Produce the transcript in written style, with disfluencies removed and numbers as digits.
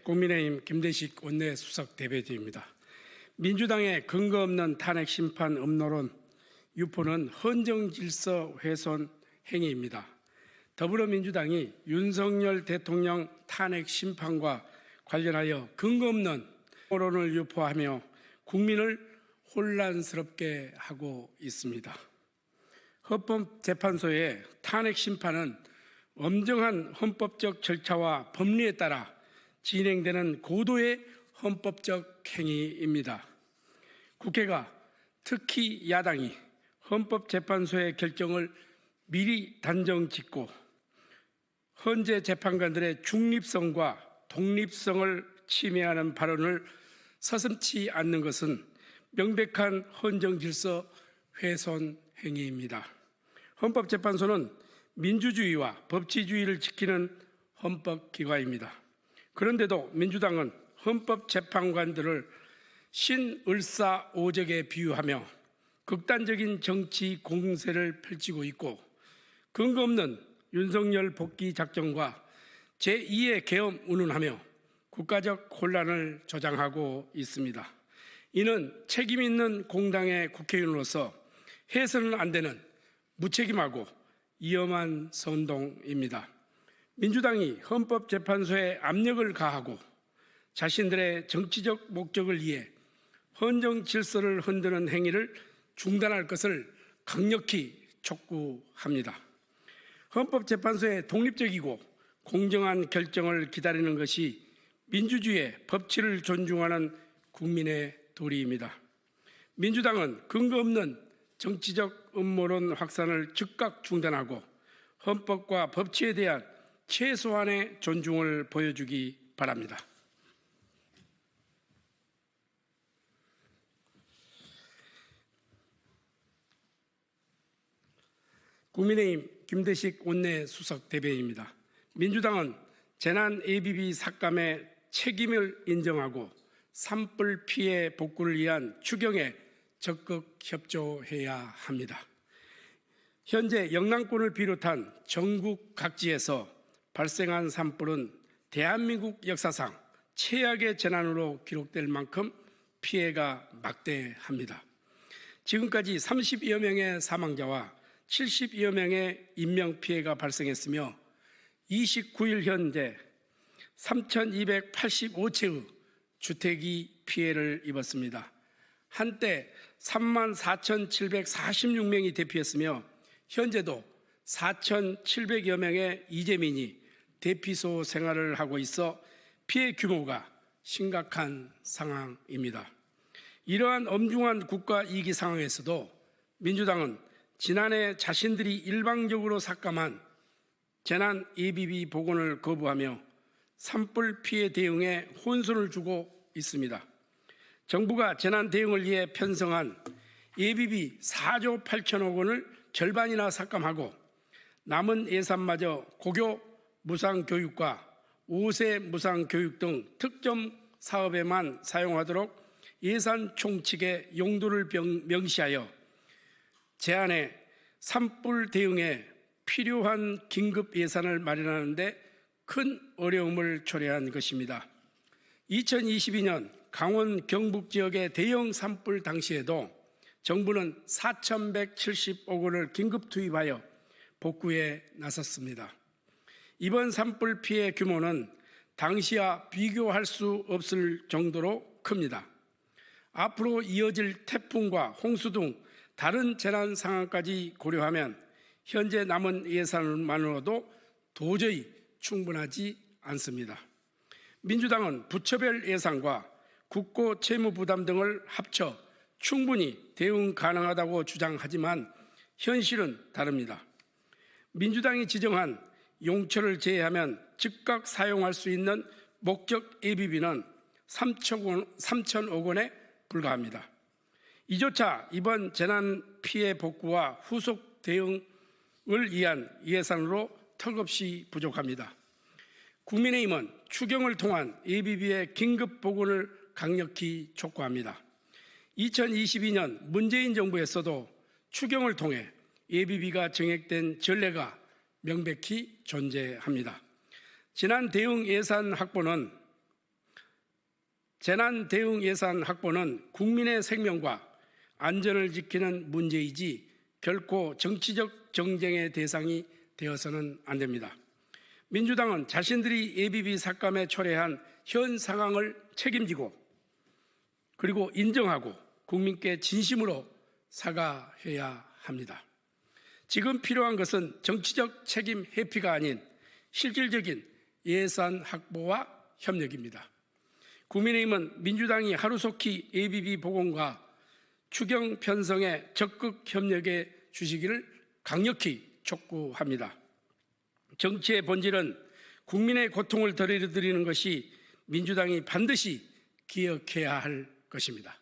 국민의힘 김대식 원내수석 대변인입니다. 민주당의 근거 없는 탄핵 심판 음모론 유포는 헌정질서 훼손 행위입니다. 더불어민주당이 윤석열 대통령 탄핵 심판과 관련하여 근거 없는 음모론을 유포하며 국민을 혼란스럽게 하고 있습니다. 헌법재판소의 탄핵 심판은 엄정한 헌법적 절차와 법리에 따라 진행되는 고도의 헌법적 행위입니다. 국회가 특히 야당이 헌법재판소의 결정을 미리 단정짓고 헌재 재판관들의 중립성과 독립성을 침해하는 발언을 서슴지 않는 것은 명백한 헌정질서 훼손 행위입니다. 헌법재판소는 민주주의와 법치주의를 지키는 헌법기관입니다. 그런데도 민주당은 헌법재판관들을 신을사오적에 비유하며 극단적인 정치 공세를 펼치고 있고 근거 없는 윤석열 복귀 작전과 제2의 계엄 운운하며 국가적 혼란을 조장하고 있습니다. 이는 책임 있는 공당의 국회의원으로서 해서는 안 되는 무책임하고 위험한 선동입니다. 민주당이 헌법재판소에 압력을 가하고 자신들의 정치적 목적을 위해 헌정 질서를 흔드는 행위를 중단할 것을 강력히 촉구합니다. 헌법재판소의 독립적이고 공정한 결정을 기다리는 것이 민주주의의 법치를 존중하는 국민의 도리입니다. 민주당은 근거 없는 정치적 음모론 확산을 즉각 중단하고 헌법과 법치에 대한 최소한의 존중을 보여주기 바랍니다. 국민의힘 김대식 원내수석 대변인입니다. 민주당은 재난 ABB 삭감의 책임을 인정하고 산불 피해 복구를 위한 추경에 적극 협조해야 합니다. 현재 영남권을 비롯한 전국 각지에서 발생한 산불은 대한민국 역사상 최악의 재난으로 기록될 만큼 피해가 막대합니다. 지금까지 30여 명의 사망자와 70여 명의 인명피해가 발생했으며 29일 현재 3,285채의 주택이 피해를 입었습니다. 한때 34,746명이 대피했으며 현재도 4,700여 명의 이재민이 대피소 생활을 하고 있어 피해 규모가 심각한 상황입니다. 이러한 엄중한 국가 이기 상황에서도 민주당은 지난해 자신들이 일방적으로 삭감한 재난 ABB 복원을 거부하며 산불 피해 대응에 혼선을 주고 있습니다. 정부가 재난 대응을 위해 편성한 ABB 4조 8천억 원을 절반이나 삭감하고 남은 예산마저 고교 무상교육과 5세 무상교육 등 특정 사업에만 사용하도록 예산 총칙의 용도를 명시하여 제안에 산불 대응에 필요한 긴급 예산을 마련하는 데 큰 어려움을 초래한 것입니다. 2022년 강원 경북 지역의 대형 산불 당시에도 정부는 4,170억 원을 긴급 투입하여 복구에 나섰습니다. 이번 산불 피해 규모는 당시와 비교할 수 없을 정도로 큽니다. 앞으로 이어질 태풍과 홍수 등 다른 재난 상황까지 고려하면 현재 남은 예산만으로도 도저히 충분하지 않습니다. 민주당은 부처별 예산과 국고 채무 부담 등을 합쳐 충분히 대응 가능하다고 주장하지만 현실은 다릅니다. 민주당이 지정한 용처를 제외하면 즉각 사용할 수 있는 목적 ABB는 3천억 원에 불과합니다. 이조차 이번 재난 피해 복구와 후속 대응을 위한 예산으로 턱없이 부족합니다. 국민의힘은 추경을 통한 ABB의 긴급 복원을 강력히 촉구합니다. 2022년 문재인 정부에서도 추경을 통해 ABB가 정액된 전례가 명백히 존재합니다. 지난 대응 예산 확보는 재난 대응 예산 확보는 국민의 생명과 안전을 지키는 문제이지 결코 정치적 정쟁의 대상이 되어서는 안 됩니다. 민주당은 자신들이 예비비 삭감에 초래한 현 상황을 책임지고 그리고 인정하고 국민께 진심으로 사과해야 합니다. 지금 필요한 것은 정치적 책임 회피가 아닌 실질적인 예산 확보와 협력입니다. 국민의힘은 민주당이 하루속히 예비비 복원과 추경 편성에 적극 협력해 주시기를 강력히 촉구합니다. 정치의 본질은 국민의 고통을 덜어드리는 것이 민주당이 반드시 기억해야 할 것입니다.